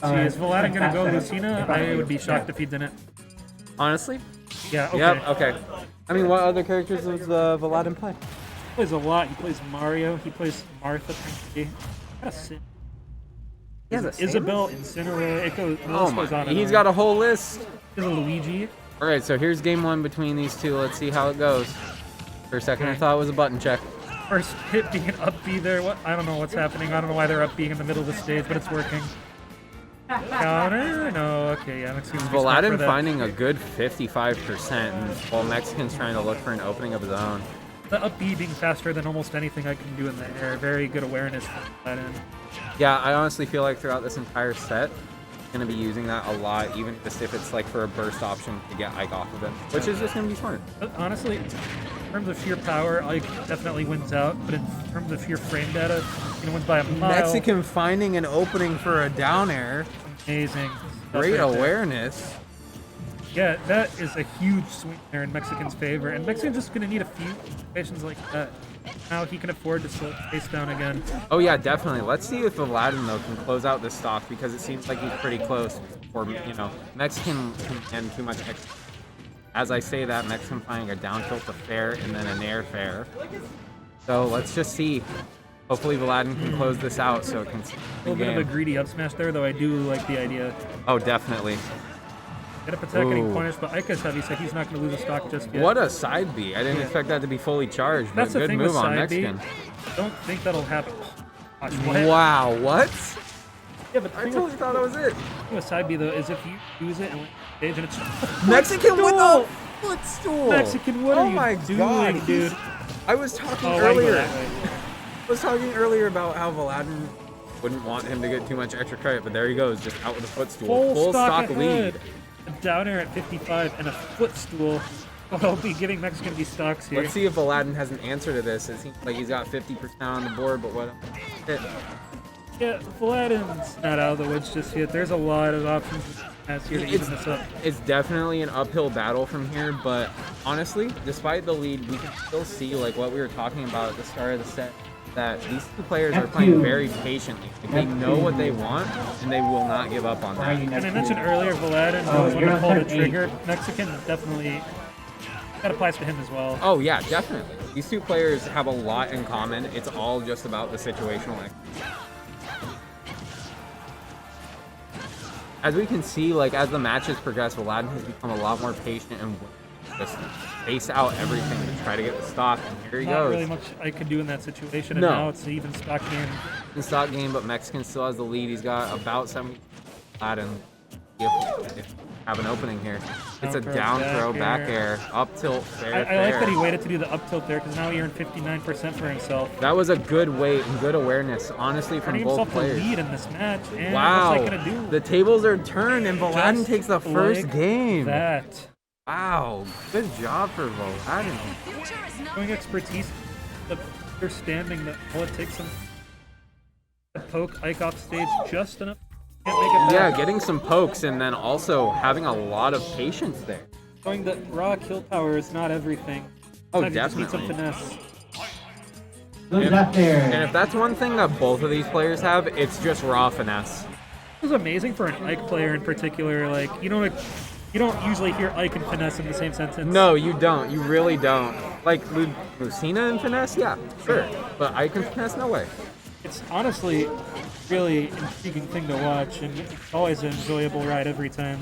see. Is Vuhladdin gonna go Lucina? I would be shocked if he didn't. Honestly? Yeah, okay. Yep, okay. I mean, what other characters does Vuhladdin play? He plays a lot. He plays Mario. He plays Martha. Isabelle, Incineroar. It goes. Oh my! He's got a whole list. There's a Luigi. All right, so here's game one between these two. Let's see how it goes. For a second, I thought it was a button check. First hit being an up B there. What? I don't know what's happening. I don't know why they're up being in the middle of the stage, but it's working. Counter? No. Okay, yeah. Vuhladdin finding a good 55%, while Mexican's trying to look for an opening of his own. The up B being faster than almost anything I can do in the air. Very good awareness from Vuhladdin. Yeah, I honestly feel like throughout this entire set, I'm going to be using that a lot, even just if it's like for a burst option to get Ike off of him, which is just going to be smart. But honestly, in terms of sheer power, Ike definitely wins out, but in terms of sheer frame data, he wins by a mile. Mexican finding an opening for a down air. Amazing. Great awareness. Yeah, that is a huge swing there in Mexican's favor, and Mexican's just going to need a few situations like that. Now he can afford to slow the pace down again. Oh yeah, definitely. Let's see if Vuhladdin, though, can close out this stock, because it seems like he's pretty close. Or, you know, Mexican can end too much extra. As I say that, Mexican finding a down tilt to fair and then a nair fair. So let's just see. Hopefully Vuhladdin can close this out so it can see a little bit of a greedy up smash there, though I do like the idea. Oh, definitely. Get up attack getting punished, but Ike is heavy, so he's not going to lose a stock just yet. What a side B. I didn't expect that to be fully charged, but good move on Mexican. I don't think that'll happen. Wow, what? Yeah, but I totally thought that was it. With side B, though, is if you use it and stage and it's... Mexican with a footstool! Mexican, what are you doing, dude? I was talking earlier. I was talking earlier about how Vuhladdin wouldn't want him to get too much extra credit, but there he goes, just out with a footstool. Full stock lead. A down air at 55 and a footstool. I'll be giving Mexican these stocks here. Let's see if Vuhladdin has an answer to this. It seems like he's got 50% on the board, but what? Yeah, Vuhladdin's not out of the woods just yet. There's a lot of options here to even this up. It's definitely an uphill battle from here, but honestly, despite the lead, we can still see like what we were talking about at the start of the set, that these two players are playing very patiently. They know what they want, and they will not give up on that. And I mentioned earlier, Vuhladdin knows when to pull the trigger. Mexican definitely, that applies to him as well. Oh yeah, definitely. These two players have a lot in common. It's all just about the situational execution. As we can see, like as the matches progress, Vuhladdin has become a lot more patient and just face out everything to try to get the stock. And here he goes. Not really much I could do in that situation, and now it's an even stock game. Even stock game, but Mexican still has the lead. He's got about 70. Vuhladdin have an opening here. It's a down throw, back air, up tilt, fair. I like that he waited to do the up tilt there, because now he earned 59% for himself. That was a good weight and good awareness, honestly, from both players. Lead in this match. And wow, what's that gonna do? The tables are turned, and Vuhladdin takes the first game. That. Wow, good job for Vuhladdin. Showing expertise, the understanding that all it takes him to poke Ike off stage just enough. Yeah, getting some pokes and then also having a lot of patience there. Showing that raw kill power is not everything. Oh, definitely. definitely. Need some finesse. And if that's one thing that both of these players have, it's just raw finesse. This is amazing for an Ike player in particular. Like you don't usually hear Ike and finesse in the same sentence. No, you don't. You really don't. Like Lucina and finesse, yeah, sure. But Ike and finesse, no way. It's honestly really intriguing thing to watch, and it's always an enjoyable ride every time.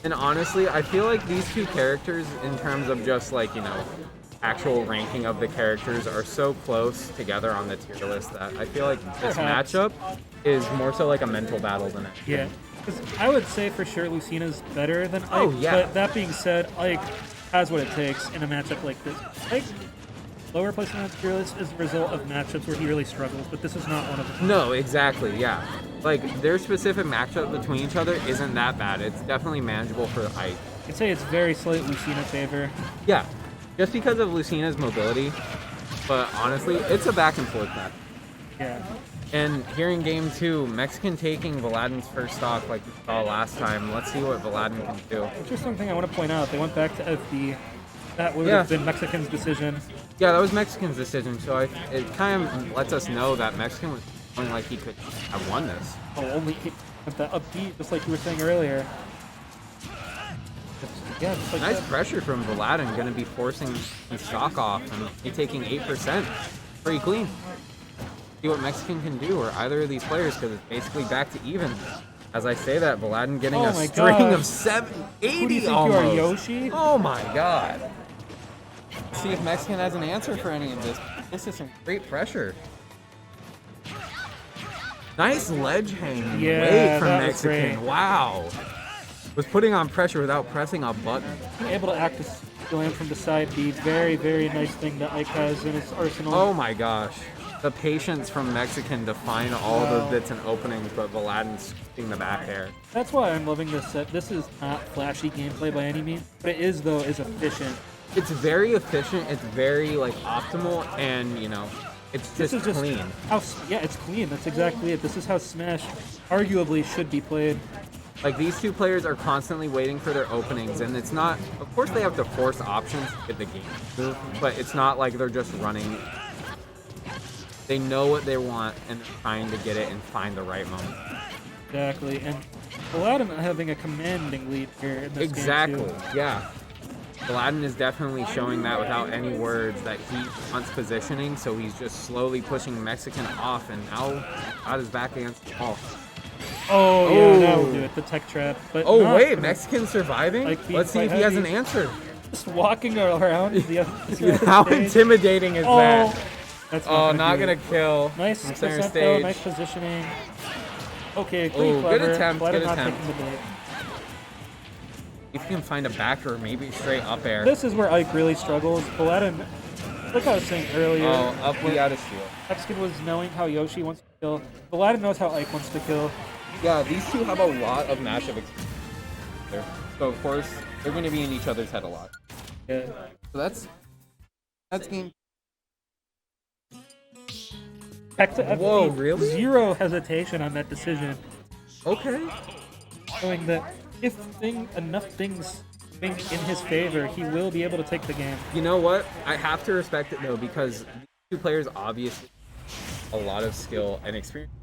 And honestly, I feel like these two characters, in terms of just like, you know, actual ranking of the characters, are so close together on the tier list that I feel like this matchup is more so like a mental battle than it. Yeah, because I would say for sure Lucina's better than Ike. Oh, yeah. But that being said, Ike has what it takes in a matchup like this. Ike, lower placement on the tier list is a result of matchups where he really struggles, but this is not one of them. No, exactly, yeah. Like, their specific matchup between each other isn't that bad. It's definitely manageable for Ike. I'd say it's very slight Lucina favor. Yeah, just because of Lucina's mobility, but honestly, it's a back and forth match. Yeah. And here in game two, Mexican taking Vuhladdin's first stock like we saw last time. Let's see what Vuhladdin can do. Interesting thing I want to point out, they went back to FD. That would have been Mexican's decision. Yeah, that was Mexican's decision, so it kind of lets us know that Mexican was feeling like he could have won this. Oh, only With that upbeat, just like you were saying earlier. Yeah, just like Nice that. pressure from Vuhladdin, going to be forcing the stock off, and he taking 8%. Pretty clean. See what Mexican can do, or either of these players, because it's basically back to even. As I say that, Vuhladdin getting a string of 780 Who do you think almost. you are, Yoshi? Oh my god. See if Mexican has an answer for any of this. This is some great pressure. Nice ledge hang weight from Mexican. Wow. Was putting on pressure without pressing a button. Being able to act as land from the side B. Very, very nice thing that Ike has in his arsenal. Oh my gosh. The patience from Mexican to find all the bits and openings, but Vuhladdin scooping the back air. That's why I'm loving this set. This is not flashy gameplay by any means, but it is, though, is efficient. It's very efficient, it's very like optimal, and you know, it's just clean. Yeah, it's clean. That's exactly it. This is how Smash arguably should be played. Like, these two players are constantly waiting for their openings, and it's not, of course they have to force options to get the game through, but it's not like they're just running. They know what they want and they're trying to get it and find the right moment. Exactly, and Vuhladdin having a commanding lead here in this game too. Yeah. Vuhladdin is definitely showing that without any words, that he wants positioning, so he's just slowly pushing Mexican off, and now got his back against the wall. Oh, yeah, that will do it. The tech trap. But oh, wait, Mexican surviving? Like, let's see if he has an answer. Just walking around the other How intimidating is that? That's not gonna kill. Nice from center percent stage. though, nice positioning. Okay, pretty clever. Good attempt, good not attempt. taking the bait. If you can find a backer, maybe straight up air. This is where Ike really struggles. Vuhladdin, like I was saying earlier. Oh, up the out of shield. Mexican was knowing how Yoshi wants to kill. Vuhladdin knows how Ike wants to kill. Yeah, these two have a lot of matchup experience there. So of course they're going to be in each other's head a lot. Yeah. So that's game. Back to Whoa, FD. really? Zero hesitation on that decision. Okay. Showing that if enough things think in his favor, he will be able to take the game. You know what? I have to respect it though, because these two players obviously have a lot of skill and experience.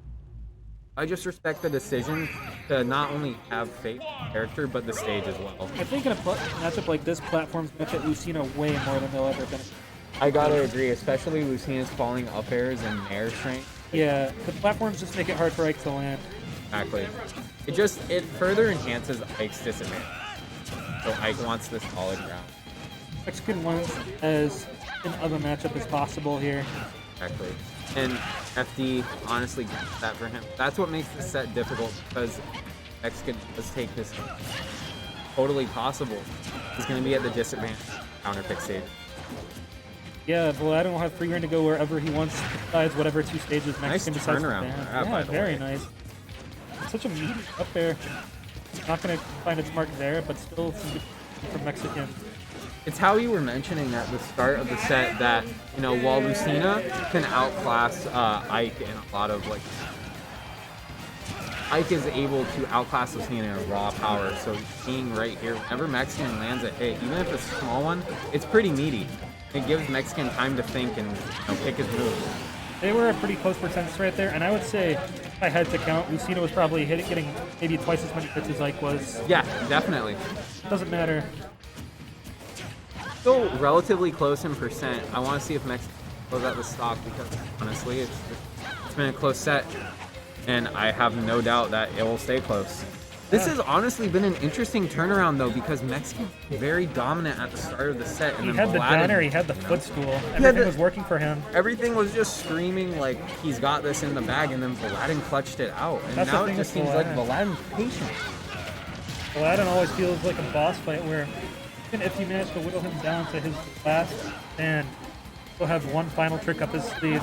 I just respect the decision to not only have faith in the character, but the stage as well. I think in a matchup like this, platforms benefit Lucina way more than they'll ever benefit. I gotta agree, especially Lucina's falling up airs and air strength. Yeah, the platforms just make it hard for Ike to land. Exactly. It further enhances Ike's disadvantage. So Ike wants this solid ground. Mexican wants as an of a matchup as possible here. Exactly. And FD honestly gets that for him. That's what makes this set difficult, because Mexican does take this totally possible. He's going to be at the disadvantage counter pick stage. Yeah, Vuhladdin will have free reign to go wherever he wants, besides whatever two stages Mexican Nice decides to turnaround. ban. Yeah, very nice. Such a meaty up there. Not going to find its mark there, but still some good from Mexican. It's how you were mentioning at the start of the set that, you know, while Lucina can outclass Ike in a lot of, like, Ike is able to outclass Lucina in raw power, so seeing right here, whenever Mexican lands a hit, even if it's a small one, it's pretty meaty. It gives Mexican time to think and, you know, pick his moves. They were a pretty close percentage right there, and I would say, if I had to count, Lucina was probably getting maybe twice as many hits as Ike was. Yeah, definitely. Doesn't matter. Still relatively close in percent. I want to see if Mexican goes out the stock, because honestly, it's been a close set, and I have no doubt that it will stay close. This has honestly been an interesting turnaround though, because Mexican was very dominant at the start of the set, and He then had the Vuhladdin, downer, he had the footstool. Everything was working for him. Everything was just screaming like he's got this in the bag, and then Vuhladdin clutched it out. And That's now the it thing just with seems like Vuhladdin. Vuhladdin's patient. Vuhladdin always feels like a boss fight where even if you manage to whittle him down to his last stand, he'll have one final trick up his sleeve.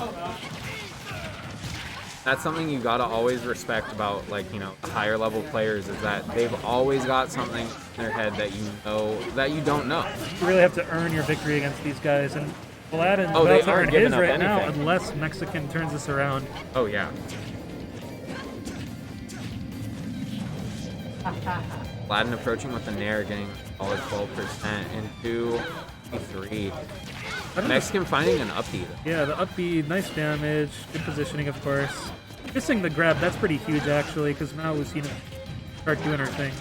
That's something you gotta always respect about, like, you know, higher level players, is that they've always got something in their head that you know that you don't know. You really have to earn your victory against these guys, and Vuhladdin Oh, they about to aren't earn giving his up right now anything. unless Mexican turns this around. Oh yeah. Vuhladdin approaching with the Nair, getting a solid 12% into 3. Mexican finding an up B. Yeah, the up B, nice damage, good positioning, of course. Missing the grab, that's pretty huge actually, because now Lucina start doing her thing.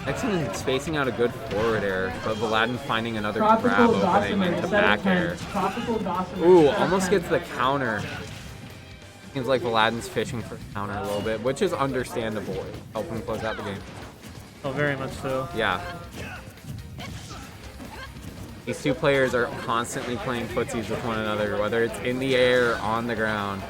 Mexican is spacing out a good forward air, but Vuhladdin finding another grab opening into back air. Ooh, almost gets the counter. Seems like Vuhladdin's fishing for the counter a little bit, which is understandable. Help him close out the game. Oh, very much so. Yeah. These two players are constantly playing footsies with one another, whether it's in the air or on the ground.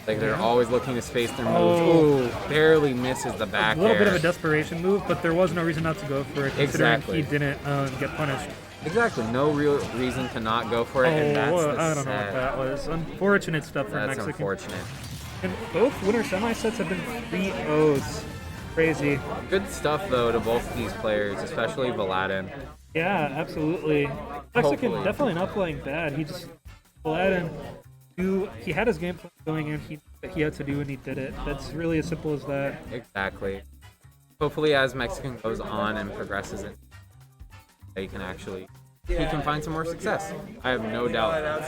Like, they're always looking to space their moves. Ooh, barely misses the back air. A little bit of a desperation move, but there was no reason not to go for it, considering Exactly. he didn't get punished. Exactly. No real reason to not go for it, and that's the I don't know set. what that was. Unfortunate stuff for That's Mexican. unfortunate. And both winner semi-sets have been 3-0s. Crazy. Good stuff, though, to both of these players, especially Vuhladdin. Yeah, absolutely. Mexican Hopefully. definitely not playing bad. Vuhladdin, he had his game plan going in. He had to do, and he did it. That's really as simple as that. Exactly. Hopefully, as Mexican goes on and progresses, he can find some more success. I have no doubt.